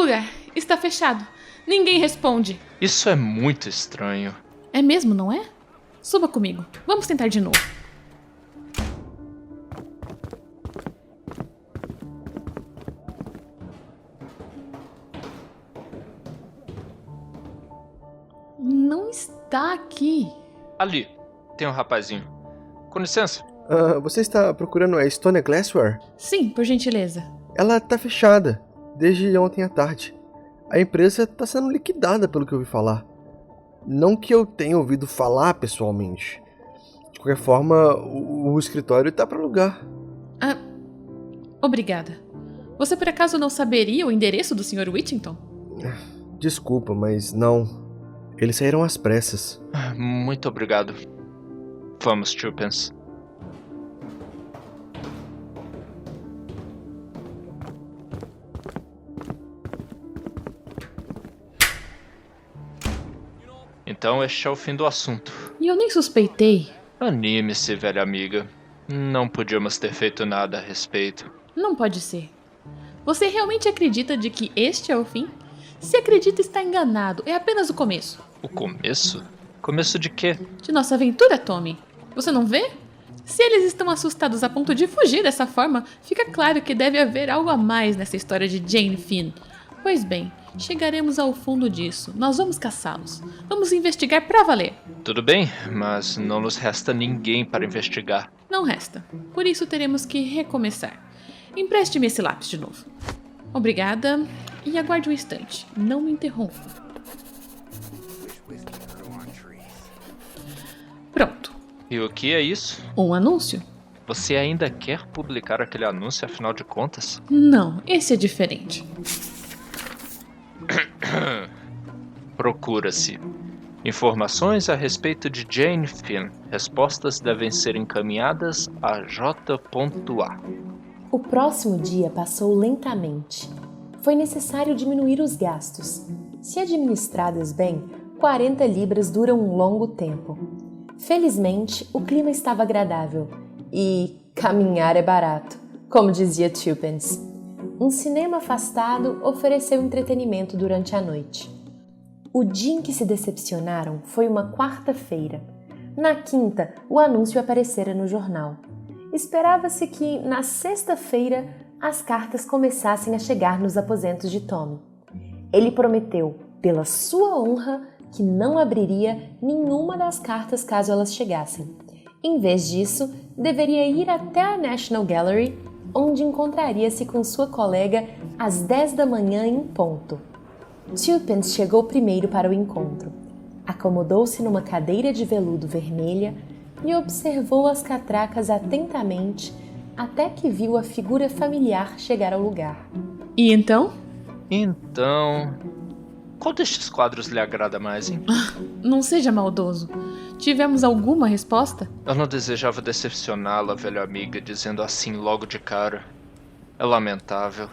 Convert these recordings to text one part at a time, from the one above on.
lugar. Está fechado. Ninguém responde. Isso é muito estranho. É mesmo, não é? Suba comigo. Vamos tentar de novo. Não está aqui. Ali, tem um rapazinho. Com licença. Você está procurando a Stone Glassware? Sim, por gentileza. Ela tá fechada, desde ontem à tarde. A empresa tá sendo liquidada, pelo que eu ouvi falar. Não que eu tenha ouvido falar pessoalmente. De qualquer forma, o escritório tá para alugar. Obrigada. Você por acaso não saberia o endereço do Sr. Whittington? Desculpa, mas não. Eles saíram às pressas. Muito obrigado. Vamos, Tuppence. Então este é o fim do assunto. E eu nem suspeitei. Anime-se, velha amiga. Não podíamos ter feito nada a respeito. Não pode ser. Você realmente acredita de que este é o fim? Se acredita, está enganado. É apenas o começo. O começo? Começo de quê? De nossa aventura, Tommy. Você não vê? Se eles estão assustados a ponto de fugir dessa forma, fica claro que deve haver algo a mais nessa história de Jane Finn. Pois bem, chegaremos ao fundo disso. Nós vamos caçá-los. Vamos investigar pra valer. Tudo bem, mas não nos resta ninguém para investigar. Não resta. Por isso teremos que recomeçar. Empreste-me esse lápis de novo. Obrigada. E aguarde um instante. Não me interrompa. Pronto. E o que é isso? Um anúncio? Você ainda quer publicar aquele anúncio, afinal de contas? Não, esse é diferente. Procura-se. Informações a respeito de Jane Finn. Respostas devem ser encaminhadas a J.A. O próximo dia passou lentamente. Foi necessário diminuir os gastos. Se administradas bem, 40 libras duram um longo tempo. Felizmente, o clima estava agradável e caminhar é barato, como dizia Tuppence. Um cinema afastado ofereceu entretenimento durante a noite. O dia em que se decepcionaram foi uma quarta-feira. Na quinta, o anúncio aparecera no jornal. Esperava-se que, na sexta-feira, as cartas começassem a chegar nos aposentos de Tommy. Ele prometeu, pela sua honra, que não abriria nenhuma das cartas caso elas chegassem. Em vez disso, deveria ir até a National Gallery, onde encontraria-se com sua colega às 10 da manhã em ponto. Tuppence chegou primeiro para o encontro. Acomodou-se numa cadeira de veludo vermelha e observou as catracas atentamente até que viu a figura familiar chegar ao lugar. E então? Então... qual destes quadros lhe agrada mais, hein? Não seja maldoso. Tivemos alguma resposta? Eu não desejava decepcioná-la, velha amiga, dizendo assim logo de cara. É lamentável.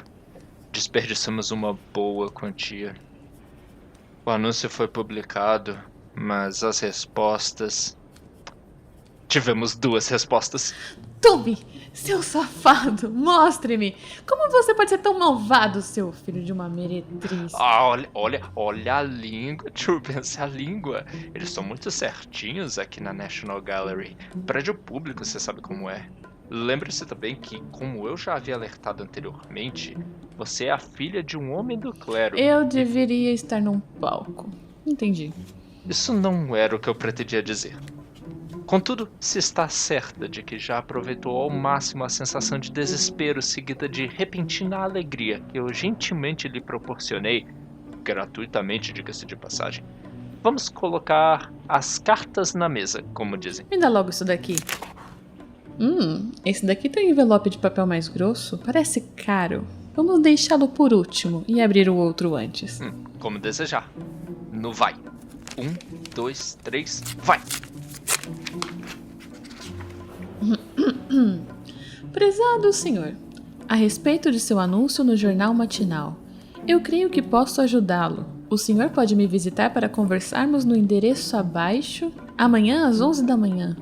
Desperdiçamos uma boa quantia. O anúncio foi publicado, mas as respostas... Tivemos 2 respostas. Tommy, seu safado, mostre-me! Como você pode ser tão malvado, seu filho de uma meretriz? Olha a língua, Tuppence, a língua. Eles são muito certinhos aqui na National Gallery. Prédio público, você sabe como é. Lembre-se também que, como eu já havia alertado anteriormente, você é a filha de um homem do clero. Eu deveria estar num palco. Entendi. Isso não era o que eu pretendia dizer. Contudo, se está certa de que já aproveitou ao máximo a sensação de desespero seguida de repentina alegria que eu gentilmente lhe proporcionei, gratuitamente, diga-se de passagem, vamos colocar as cartas na mesa, como dizem. Me dá logo isso daqui. Esse daqui tem um envelope de papel mais grosso. Parece caro. Vamos deixá-lo por último e abrir o outro antes. Como desejar. No vai. 1, 2, 3, vai! Prezado senhor, a respeito de seu anúncio no jornal matinal, eu creio que posso ajudá-lo. O senhor pode me visitar para conversarmos no endereço abaixo, amanhã às 11 da manhã.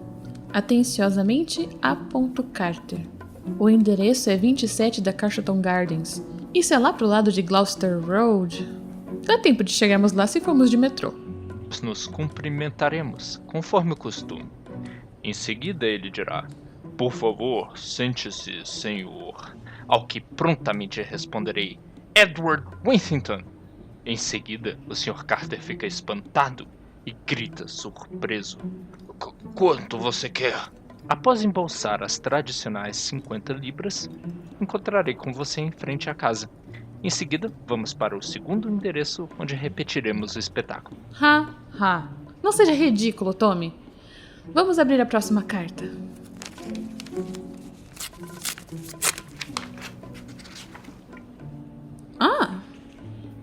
Atenciosamente, A. Carter. O endereço é 27 da Carshalton Gardens Isso é lá pro lado de Gloucester Road. Dá tempo de chegarmos lá se formos de metrô. Nos cumprimentaremos, conforme o costume. Em seguida ele dirá: "Por favor, sente-se, senhor." Ao que prontamente responderei: "Edward Winthington." Em seguida, o Sr. Carter fica espantado e grita surpreso: "Quanto você quer?" Após embolsar as tradicionais 50 libras, encontrarei com você em frente à casa. Em seguida, vamos para o segundo endereço, onde repetiremos o espetáculo. Não seja ridículo, Tommy. Vamos abrir a próxima carta.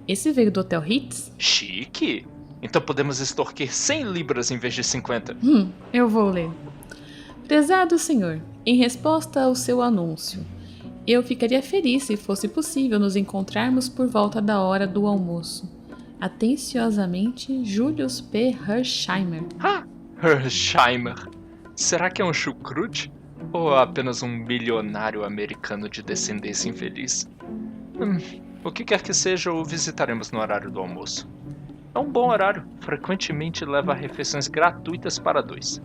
Esse veio do Hotel Ritz? Chique! Então podemos extorquir 100 libras em vez de 50. Eu vou ler. Prezado senhor, em resposta ao seu anúncio, eu ficaria feliz se fosse possível nos encontrarmos por volta da hora do almoço. Atenciosamente, Julius P. Hersheimer. Hersheimer. Será que é um chucrute? Ou apenas um milionário americano de descendência infeliz? O que quer que seja, o visitaremos no horário do almoço. É um bom horário. Frequentemente leva refeições gratuitas para 2.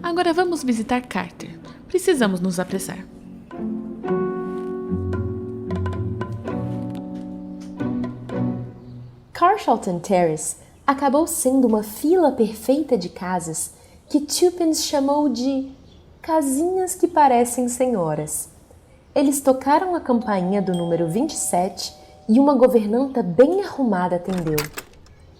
Agora vamos visitar Carter. Precisamos nos apressar. Carshalton Terrace acabou sendo uma fila perfeita de casas que Tuppence chamou de casinhas que parecem senhoras. Eles tocaram a campainha do número 27 e uma governanta bem arrumada atendeu.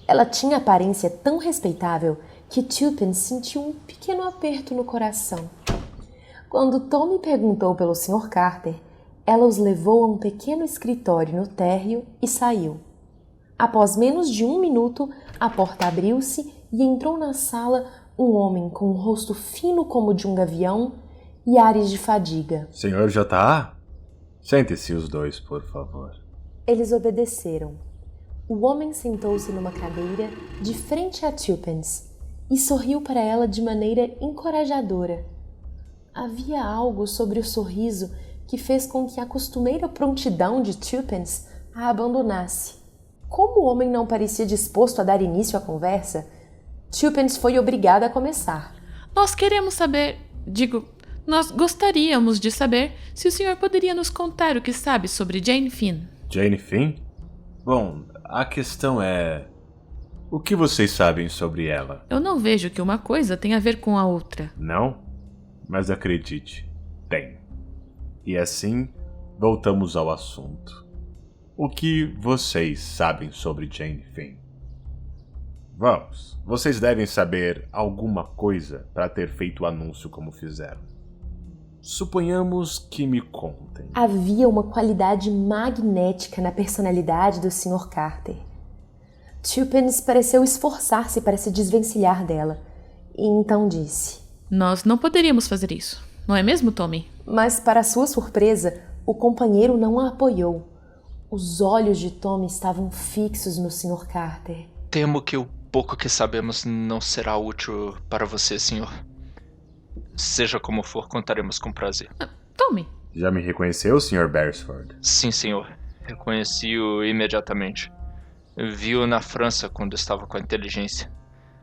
Ela tinha aparência tão respeitável que Tuppence sentiu um pequeno aperto no coração. Quando Tommy perguntou pelo Sr. Carter, ela os levou a um pequeno escritório no térreo e saiu. Após menos de 1 minuto, a porta abriu-se e entrou na sala um homem com um rosto fino como o de um gavião e ares de fadiga. Senhor J.A., sente-se os dois, por favor. Eles obedeceram. O homem sentou-se numa cadeira de frente a Tuppence e sorriu para ela de maneira encorajadora. Havia algo sobre o sorriso que fez com que a costumeira prontidão de Tuppence a abandonasse. Como o homem não parecia disposto a dar início à conversa, Tuppence foi obrigada a começar. Nós gostaríamos de saber se o senhor poderia nos contar o que sabe sobre Jane Finn. Jane Finn? Bom, a questão é... o que vocês sabem sobre ela? Eu não vejo que uma coisa tem a ver com a outra. Não? Mas acredite, tem. E assim, voltamos ao assunto. O que vocês sabem sobre Jane Finn? Vamos, vocês devem saber alguma coisa para ter feito o anúncio como fizeram. Suponhamos que me contem. Havia uma qualidade magnética na personalidade do Sr. Carter. Tuppence pareceu esforçar-se para se desvencilhar dela, e então disse: Nós não poderíamos fazer isso, não é mesmo, Tommy? Mas, para sua surpresa, o companheiro não a apoiou. Os olhos de Tommy estavam fixos no Sr. Carter. Temo que o pouco que sabemos não será útil para você, senhor. Seja como for, contaremos com prazer. Tommy. Já me reconheceu, Sr. Beresford? Sim, senhor. Reconheci-o imediatamente. Vi-o na França quando estava com a inteligência.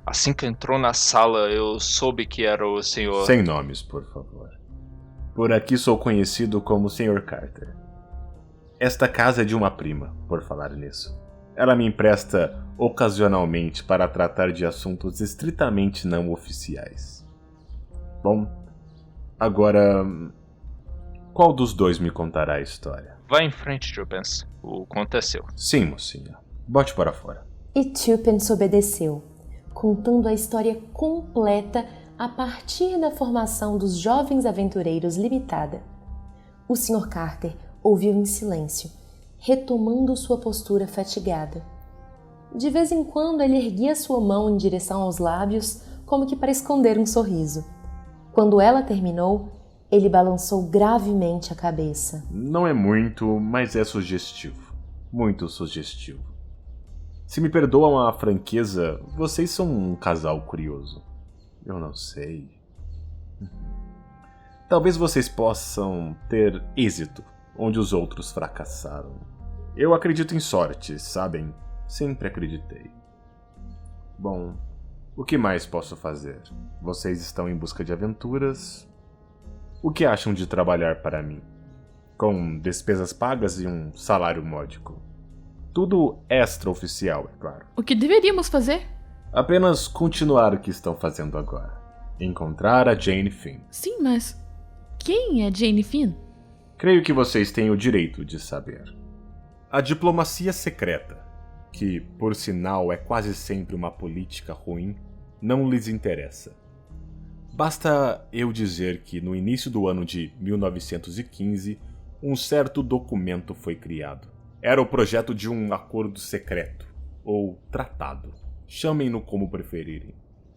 Assim que entrou na sala, eu soube que era o senhor... Sem nomes, por favor. Por aqui sou conhecido como Sr. Carter. Esta casa é de uma prima, por falar nisso. Ela me empresta ocasionalmente para tratar de assuntos estritamente não oficiais. Bom, agora, qual dos dois me contará a história? Vá em frente, Tuppence. O conto é seu. Sim, mocinha. Bote para fora. E Tuppence obedeceu, contando a história completa a partir da formação dos Jovens Aventureiros Limitada. O Sr. Carter ouviu em silêncio, retomando sua postura fatigada. De vez em quando ele erguia sua mão em direção aos lábios, como que para esconder um sorriso. Quando ela terminou, ele balançou gravemente a cabeça. Não é muito, mas é sugestivo. Muito sugestivo. Se me perdoam a franqueza, vocês são um casal curioso. Eu não sei. Talvez vocês possam ter êxito onde os outros fracassaram. Eu acredito em sorte, sabem? Sempre acreditei. Bom, o que mais posso fazer? Vocês estão em busca de aventuras? O que acham de trabalhar para mim? Com despesas pagas e um salário módico. Tudo extraoficial, é claro. O que deveríamos fazer? Apenas continuar o que estão fazendo agora. Encontrar a Jane Finn. Sim, mas quem é Jane Finn? Creio que vocês têm o direito de saber. A diplomacia secreta, que, por sinal, é quase sempre uma política ruim, não lhes interessa. Basta eu dizer que, no início do ano de 1915, um certo documento foi criado. Era o projeto de um acordo secreto, ou tratado. Chamem-no como preferirem.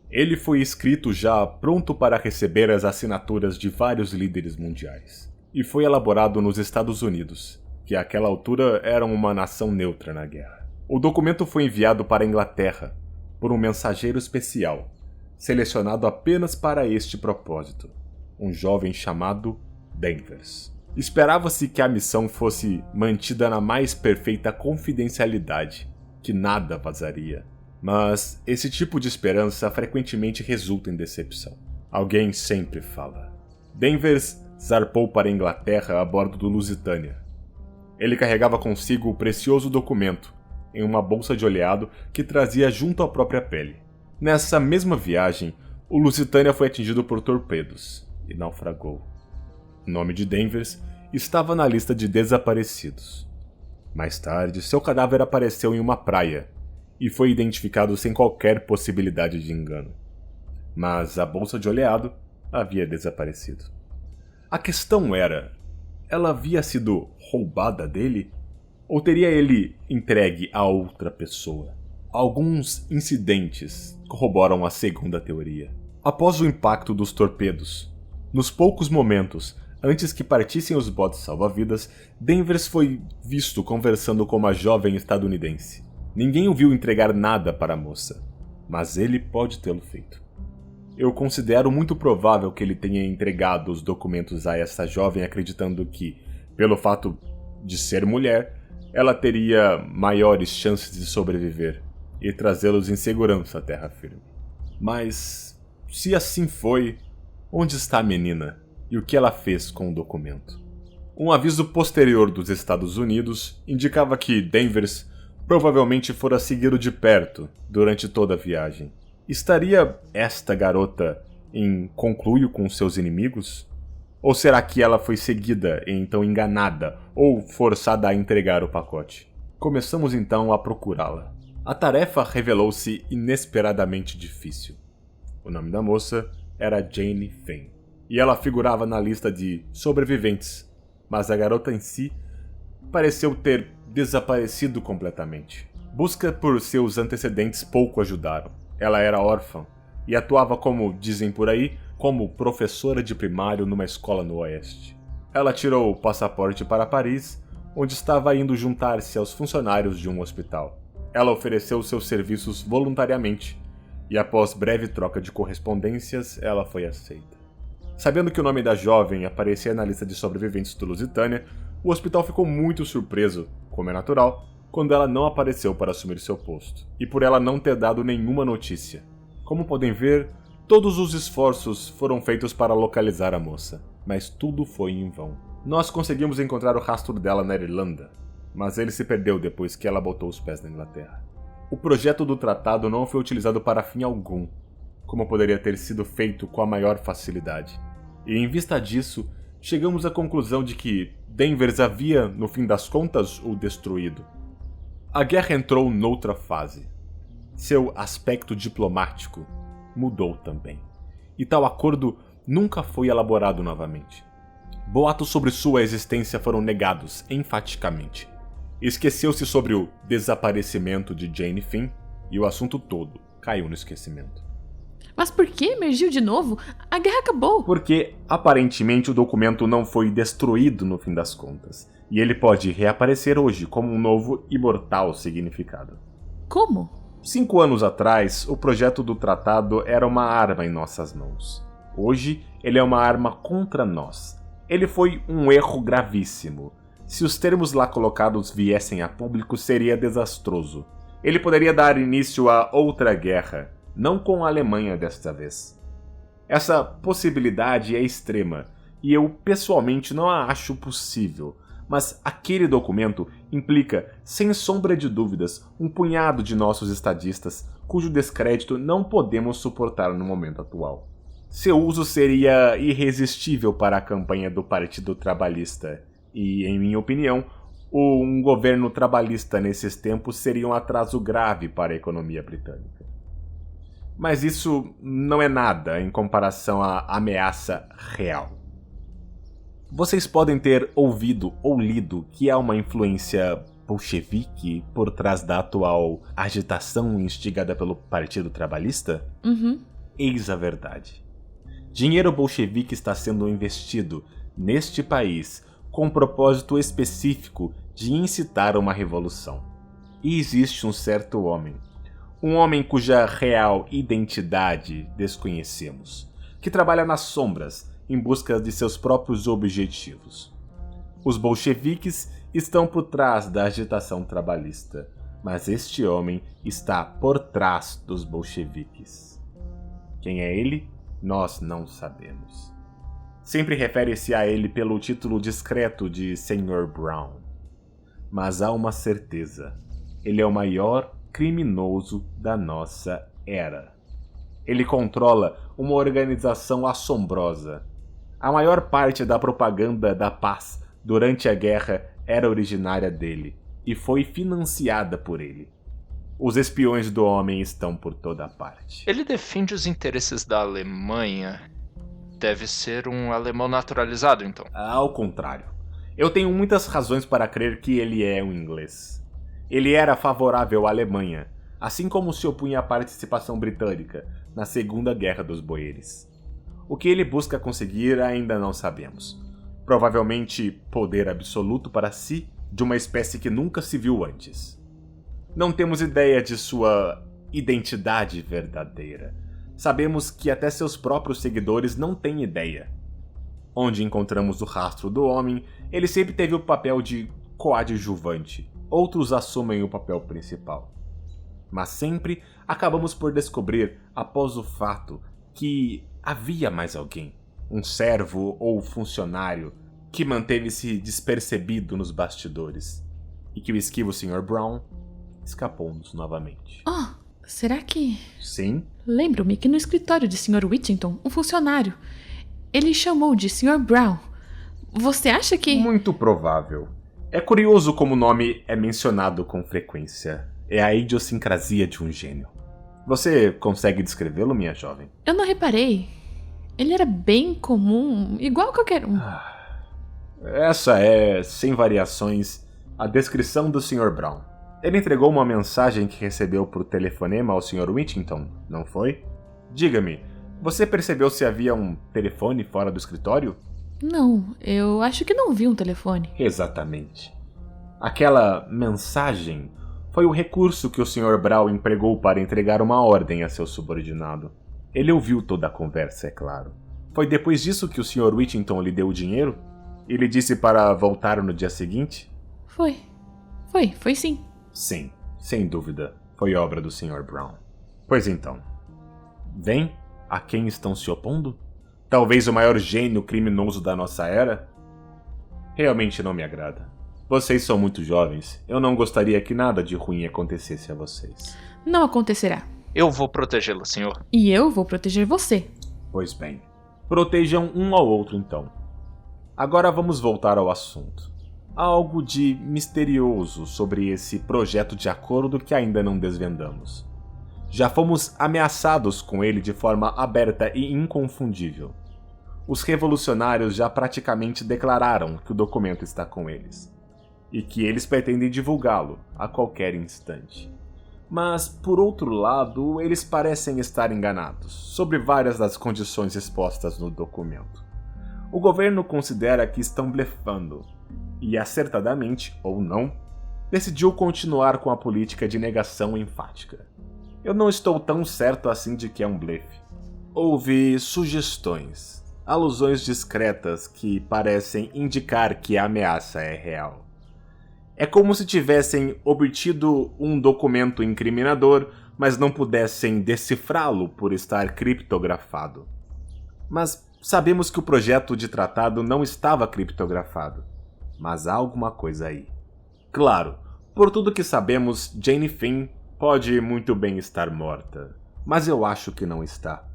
Ele foi escrito já pronto para receber as assinaturas de vários líderes mundiais. E foi elaborado nos Estados Unidos, que àquela altura eram uma nação neutra na guerra. O documento foi enviado para a Inglaterra por um mensageiro especial, selecionado apenas para este propósito, um jovem chamado Danvers. Esperava-se que a missão fosse mantida na mais perfeita confidencialidade, que nada vazaria. Mas esse tipo de esperança frequentemente resulta em decepção. Alguém sempre fala. Danvers zarpou para a Inglaterra a bordo do Lusitânia. Ele carregava consigo o precioso documento em uma bolsa de oleado que trazia junto à própria pele. Nessa mesma viagem, o Lusitânia foi atingido por torpedos e naufragou. O nome de Danvers estava na lista de desaparecidos. Mais tarde, seu cadáver apareceu em uma praia e foi identificado sem qualquer possibilidade de engano. Mas a bolsa de oleado havia desaparecido. A questão era, ela havia sido roubada dele? Ou teria ele entregue a outra pessoa? Alguns incidentes corroboram a segunda teoria. Após o impacto dos torpedos, nos poucos momentos antes que partissem os botes salva-vidas, Danvers foi visto conversando com uma jovem estadunidense. Ninguém o viu entregar nada para a moça, mas ele pode tê-lo feito. Eu considero muito provável que ele tenha entregado os documentos a essa jovem acreditando que, pelo fato de ser mulher, ela teria maiores chances de sobreviver e trazê-los em segurança à terra firme. Mas, se assim foi, onde está a menina e o que ela fez com o documento? Um aviso posterior dos Estados Unidos indicava que Danvers provavelmente fora seguido de perto durante toda a viagem. Estaria esta garota em conluio com seus inimigos? Ou será que ela foi seguida e então enganada ou forçada a entregar o pacote? Começamos então a procurá-la. A tarefa revelou-se inesperadamente difícil. O nome da moça era Jane Finn, e ela figurava na lista de sobreviventes, mas a garota em si pareceu ter desaparecido completamente. Busca por seus antecedentes pouco ajudaram. Ela era órfã e atuava como, dizem por aí, como professora de primário numa escola no Oeste. Ela tirou o passaporte para Paris, onde estava indo juntar-se aos funcionários de um hospital. Ela ofereceu seus serviços voluntariamente, e após breve troca de correspondências, ela foi aceita. Sabendo que o nome da jovem aparecia na lista de sobreviventes do Lusitânia, o hospital ficou muito surpreso, como é natural, quando ela não apareceu para assumir seu posto, e por ela não ter dado nenhuma notícia. Como podem ver, todos os esforços foram feitos para localizar a moça, mas tudo foi em vão. Nós conseguimos encontrar o rastro dela na Irlanda, mas ele se perdeu depois que ela botou os pés na Inglaterra. O projeto do tratado não foi utilizado para fim algum, como poderia ter sido feito com a maior facilidade. E em vista disso, chegamos à conclusão de que Danvers havia, no fim das contas, o destruído. A guerra entrou noutra fase. Seu aspecto diplomático mudou também, e tal acordo nunca foi elaborado novamente. Boatos sobre sua existência foram negados enfaticamente. Esqueceu-se sobre o desaparecimento de Jane Finn e o assunto todo caiu no esquecimento. Mas por que emergiu de novo? A guerra acabou. Porque, aparentemente, o documento não foi destruído no fim das contas, e ele pode reaparecer hoje como um novo e mortal significado. Como? 5 anos atrás, o projeto do tratado era uma arma em nossas mãos. Hoje, ele é uma arma contra nós. Ele foi um erro gravíssimo, Se os termos lá colocados viessem a público, seria desastroso. Ele poderia dar início a outra guerra, não com a Alemanha desta vez. Essa possibilidade é extrema, e eu pessoalmente não a acho possível, mas aquele documento implica, sem sombra de dúvidas, um punhado de nossos estadistas, cujo descrédito não podemos suportar no momento atual. Seu uso seria irresistível para a campanha do Partido Trabalhista, e, em minha opinião, um governo trabalhista nesses tempos seria um atraso grave para a economia britânica. Mas isso não é nada em comparação à ameaça real. Vocês podem ter ouvido ou lido que há uma influência bolchevique por trás da atual agitação instigada pelo Partido Trabalhista? Eis a verdade. Dinheiro bolchevique está sendo investido neste país com um propósito específico de incitar uma revolução. E existe um certo homem, um homem cuja real identidade desconhecemos, que trabalha nas sombras em busca de seus próprios objetivos. Os bolcheviques estão por trás da agitação trabalhista, mas este homem está por trás dos bolcheviques. Quem é ele? Nós não sabemos. Sempre refere-se a ele pelo título discreto de Sr. Brown. Mas há uma certeza: ele é o maior criminoso da nossa era. Ele controla uma organização assombrosa. A maior parte da propaganda da paz durante a guerra era originária dele e foi financiada por ele. Os espiões do homem estão por toda parte. Ele defende os interesses da Alemanha. Deve ser um alemão naturalizado, então. Ao contrário. Eu tenho muitas razões para crer que ele é um inglês. Ele era favorável à Alemanha, assim como se opunha à participação britânica na Segunda Guerra dos Boeres. O que ele busca conseguir ainda não sabemos. Provavelmente poder absoluto para si de uma espécie que nunca se viu antes. Não temos ideia de sua identidade verdadeira. Sabemos que até seus próprios seguidores não têm ideia. Onde encontramos o rastro do homem, ele sempre teve o papel de coadjuvante. Outros assumem o papel principal. Mas sempre acabamos por descobrir, após o fato, que havia mais alguém, um servo ou funcionário, que manteve-se despercebido nos bastidores, e que o esquivo Sr. Brown escapou-nos novamente. Será que... Sim? Lembro-me que no escritório de Sr. Whittington, um funcionário, ele chamou de Sr. Brown. Você acha que... Muito provável. É curioso como o nome é mencionado com frequência. É a idiosincrasia de um gênio. Você consegue descrevê-lo, minha jovem? Eu não reparei. Ele era bem comum, igual qualquer um. Essa é, sem variações, a descrição do Sr. Brown. Ele entregou uma mensagem que recebeu por telefonema ao Sr. Whittington, não foi? Diga-me, você percebeu se havia um telefone fora do escritório? Não, eu acho que não vi um telefone. Exatamente. Aquela mensagem foi o recurso que o Sr. Brown empregou para entregar uma ordem a seu subordinado. Ele ouviu toda a conversa, é claro. Foi depois disso que o Sr. Whittington lhe deu o dinheiro? E lhe disse para voltar no dia seguinte? Foi sim. Sim, sem dúvida. Foi obra do Sr. Brown. Pois então. Vem a quem estão se opondo? Talvez o maior gênio criminoso da nossa era? Realmente não me agrada. Vocês são muito jovens. Eu não gostaria que nada de ruim acontecesse a vocês. Não acontecerá. Eu vou protegê-lo, senhor. E eu vou proteger você. Pois bem. Protejam um ao outro, então. Agora vamos voltar ao assunto. Há algo de misterioso sobre esse projeto de acordo que ainda não desvendamos. Já fomos ameaçados com ele de forma aberta e inconfundível. Os revolucionários já praticamente declararam que o documento está com eles, e que eles pretendem divulgá-lo a qualquer instante. Mas, por outro lado, eles parecem estar enganados sobre várias das condições expostas no documento. O governo considera que estão blefando, e acertadamente, ou não, decidiu continuar com a política de negação enfática. Eu não estou tão certo assim de que é um blefe. Houve sugestões, alusões discretas que parecem indicar que a ameaça é real. É como se tivessem obtido um documento incriminador, mas não pudessem decifrá-lo por estar criptografado. Mas sabemos que o projeto de tratado não estava criptografado. Mas há alguma coisa aí. Claro, por tudo que sabemos, Jane Finn pode muito bem estar morta. Mas eu acho que não está.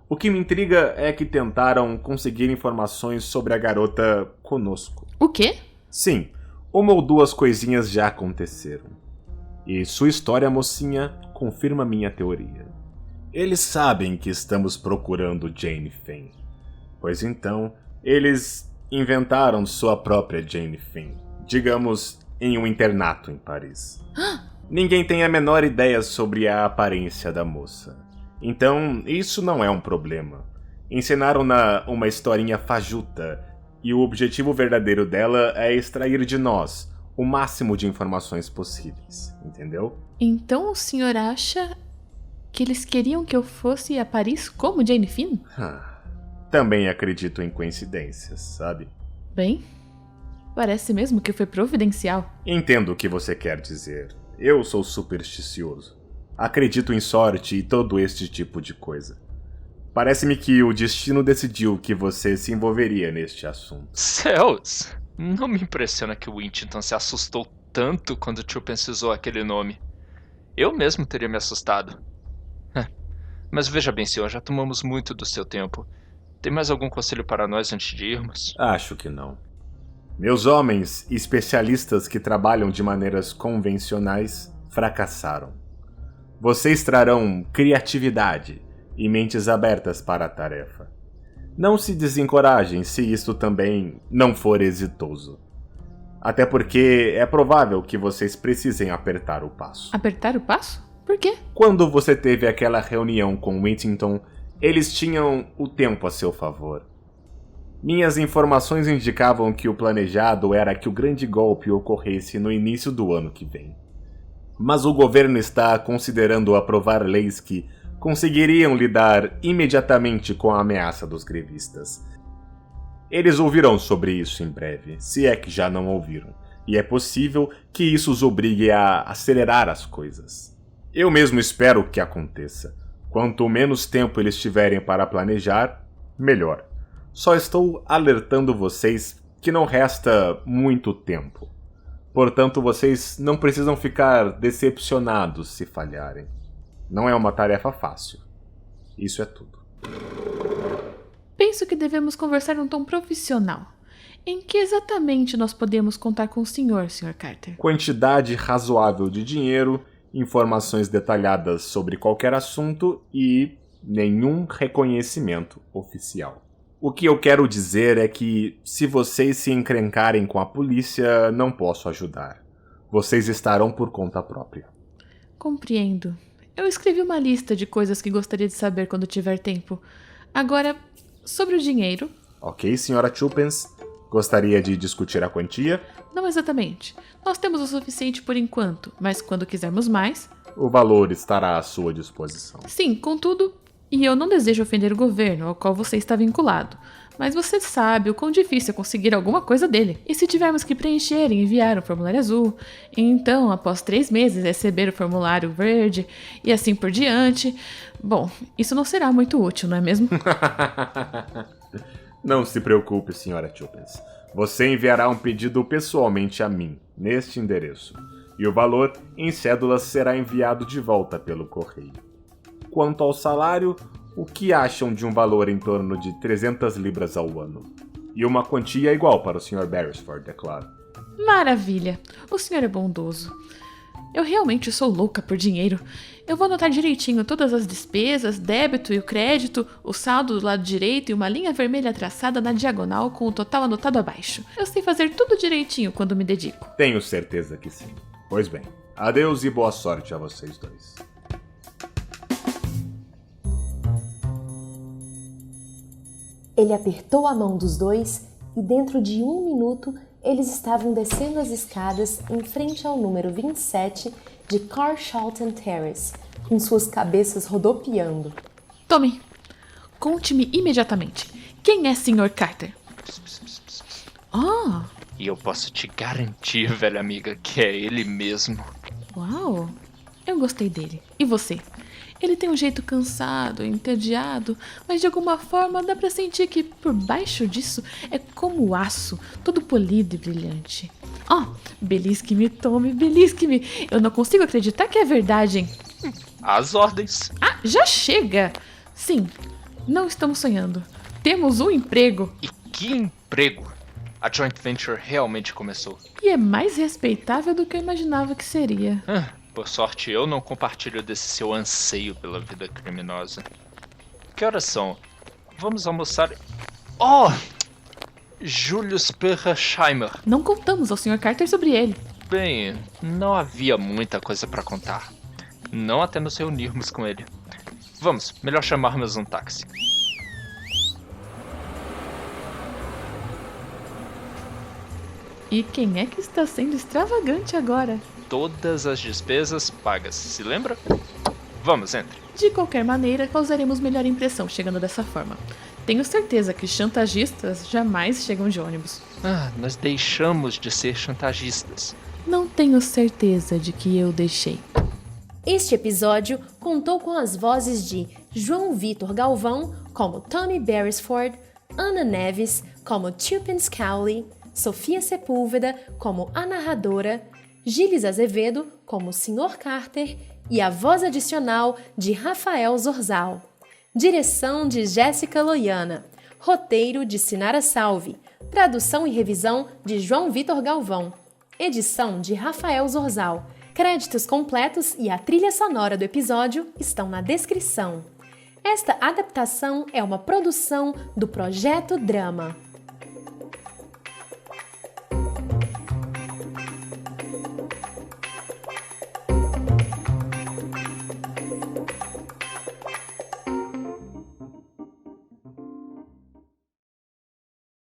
O que me intriga é que tentaram conseguir informações sobre a garota conosco. O quê? Sim, uma ou duas coisinhas já aconteceram. E sua história, mocinha, confirma minha teoria. Eles sabem que estamos procurando Jane Finn. Pois então, eles inventaram sua própria Jane Finn. Digamos, em um internato em Paris. Ninguém tem a menor ideia sobre a aparência da moça. Então, isso não é um problema. Ensinaram-na uma historinha fajuta, e o objetivo verdadeiro dela é extrair de nós o máximo de informações possíveis, entendeu? Então o senhor acha que eles queriam que eu fosse a Paris como Jane Finn? Também acredito em coincidências, sabe? Bem, parece mesmo que foi providencial. Entendo o que você quer dizer. Eu sou supersticioso. Acredito em sorte e todo este tipo de coisa. Parece-me que o destino decidiu que você se envolveria neste assunto. Céus! Não me impressiona que o Winchton se assustou tanto quando o Chupin usou aquele nome. Eu mesmo teria me assustado. Mas veja bem, senhor, já tomamos muito do seu tempo. Tem mais algum conselho para nós antes de irmos? Acho que não. Meus homens, especialistas que trabalham de maneiras convencionais, fracassaram. Vocês trarão criatividade e mentes abertas para a tarefa. Não se desencorajem se isto também não for exitoso. Até porque é provável que vocês precisem apertar o passo. Apertar o passo? Por quê? Quando você teve aquela reunião com Whittington, eles tinham o tempo a seu favor. Minhas informações indicavam que o planejado era que o grande golpe ocorresse no início do ano que vem. Mas o governo está considerando aprovar leis que conseguiriam lidar imediatamente com a ameaça dos grevistas. Eles ouvirão sobre isso em breve, se é que já não ouviram, e é possível que isso os obrigue a acelerar as coisas. Eu mesmo espero que aconteça. Quanto menos tempo eles tiverem para planejar, melhor. Só estou alertando vocês que não resta muito tempo. Portanto, vocês não precisam ficar decepcionados se falharem. Não é uma tarefa fácil. Isso é tudo. Penso que devemos conversar num tom profissional. Em que exatamente nós podemos contar com o senhor, Sr. Carter? Quantidade razoável de dinheiro, informações detalhadas sobre qualquer assunto e nenhum reconhecimento oficial. O que eu quero dizer é que, se vocês se encrencarem com a polícia, não posso ajudar. Vocês estarão por conta própria. Compreendo. Eu escrevi uma lista de coisas que gostaria de saber quando tiver tempo. Agora, sobre o dinheiro... Ok, Sra. Chupins. Gostaria de discutir a quantia? Não exatamente. Nós temos o suficiente por enquanto, mas quando quisermos mais... O valor estará à sua disposição. Sim, contudo... E eu não desejo ofender o governo ao qual você está vinculado, mas você sabe o quão difícil é conseguir alguma coisa dele. E se tivermos que preencher e enviar um formulário azul, então, após 3 meses, receber o formulário verde e assim por diante... Bom, isso não será muito útil, não é mesmo? Não se preocupe, Sra. Chupins. Você enviará um pedido pessoalmente a mim, neste endereço, e o valor em cédulas será enviado de volta pelo correio. Quanto ao salário, o que acham de um valor em torno de 300 libras ao ano? E uma quantia igual para o Sr. Beresford, é claro. Maravilha! O senhor é bondoso. Eu realmente sou louca por dinheiro. Eu vou anotar direitinho todas as despesas, débito e o crédito, o saldo do lado direito e uma linha vermelha traçada na diagonal com o total anotado abaixo. Eu sei fazer tudo direitinho quando me dedico. Tenho certeza que sim. Pois bem, adeus e boa sorte a vocês dois. Ele apertou a mão dos dois e dentro de 1 minuto eles estavam descendo as escadas em frente ao número 27 de Carshalton Terrace, com suas cabeças rodopiando. Tome! Conte-me imediatamente. Quem é Sr. Carter? Ah, E eu posso te garantir, velha amiga, que é ele mesmo. uau. Eu gostei dele. E você? Ele tem um jeito cansado, entediado, mas de alguma forma dá pra sentir que por baixo disso é como aço, todo polido e brilhante. Belisque-me, Tommy, belisque-me. Eu não consigo acreditar que é verdade, hein? Às ordens. Ah, já chega! Sim, não estamos sonhando. Temos um emprego. E que emprego! A joint venture realmente começou. E é mais respeitável do que eu imaginava que seria. Por sorte, eu não compartilho desse seu anseio pela vida criminosa. Que horas são? Vamos almoçar... Oh! Julius Perresheimer. Não contamos ao Sr. Carter sobre ele. Bem, não havia muita coisa pra contar. Não até nos reunirmos com ele. Vamos, melhor chamarmos um táxi. E quem é que está sendo extravagante agora? Todas as despesas pagas, se lembra? Vamos, entre. De qualquer maneira, causaremos melhor impressão chegando dessa forma. Tenho certeza que chantagistas jamais chegam de ônibus. Nós deixamos de ser chantagistas. Não tenho certeza de que eu deixei. Este episódio contou com as vozes de João Vitor Galvão como Tommy Beresford, Ana Neves como Tuppence Cowley, Sofia Sepúlveda como a narradora, Gilles Azevedo como Sr. Carter e a voz adicional de Rafael Zorzal. Direção de Jéssica Loiana. Roteiro de Sinara Salve. Tradução e revisão de João Vitor Galvão. Edição de Rafael Zorzal. Créditos completos e a trilha sonora do episódio estão na descrição. Esta adaptação é uma produção do Projeto Drama.